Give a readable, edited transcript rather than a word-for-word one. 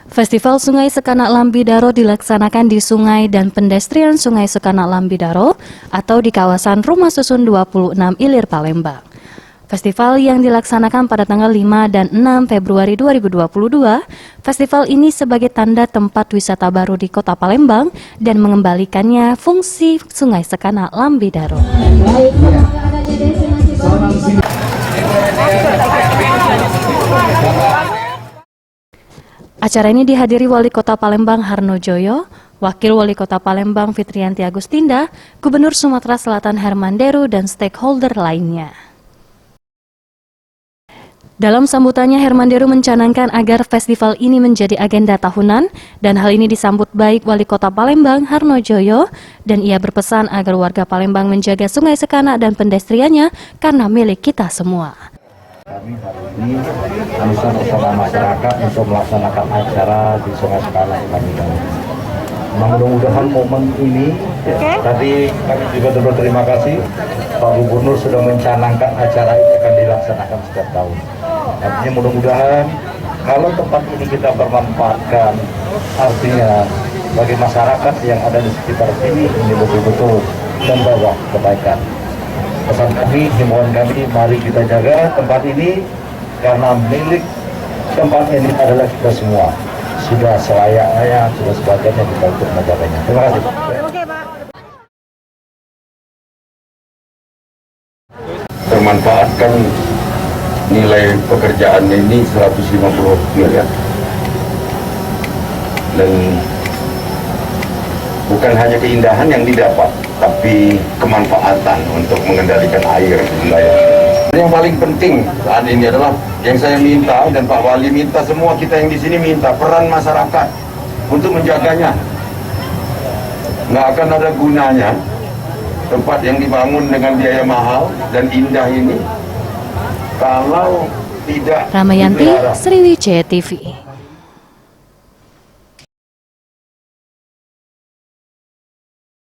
Festival Sungai Sekanak Lambidaro dilaksanakan di Sungai dan Pendestrian Sungai Sekanak Lambidaro atau di kawasan Rumah Susun 26 Ilir Palembang. Festival yang dilaksanakan pada tanggal 5 dan 6 Februari 2022, festival ini sebagai tanda tempat wisata baru di Kota Palembang dan mengembalikannya fungsi Sungai Sekanak Lambidaro. Acara ini dihadiri Wali Kota Palembang Harno Joyo, Wakil Wali Kota Palembang Fitriyanti Agustinda, Gubernur Sumatera Selatan Herman Deru, dan stakeholder lainnya. Dalam sambutannya, Herman Deru mencanangkan agar festival ini menjadi agenda tahunan, dan hal ini disambut baik Wali Kota Palembang Harno Joyo, dan ia berpesan agar warga Palembang menjaga Sungai Sekanak dan pendestriannya karena milik kita semua. Kami hari ini bisa bersama masyarakat untuk melaksanakan acara di Sungai Sekanak Lambidaro. Mudah-mudahan momen ini, tadi kami juga berterima kasih Pak Gubernur sudah mencanangkan acara ini akan dilaksanakan setiap tahun. Artinya mudah-mudahan kalau tempat ini kita bermanfaatkan, artinya bagi masyarakat yang ada di sekitar sini ini betul-betul membawa kebaikan. Pesan kami, himbauan kami, mari kita jaga tempat ini karena milik tempat ini adalah kita semua. Sudah selayaknya, sudah sebagiannya kita untuk menjaganya. Terima kasih. Bermanfaatkan nilai pekerjaan ini 150 miliar. Dan bukan hanya keindahan yang didapat, tapi kemanfaatan untuk mengendalikan air di wilayah. Yang paling penting saat ini adalah yang saya minta dan Pak Wali minta, semua kita yang di sini minta peran masyarakat untuk menjaganya. Nggak akan ada gunanya tempat yang dibangun dengan biaya mahal dan indah ini kalau tidak Ramayanti, Sriwijaya TV.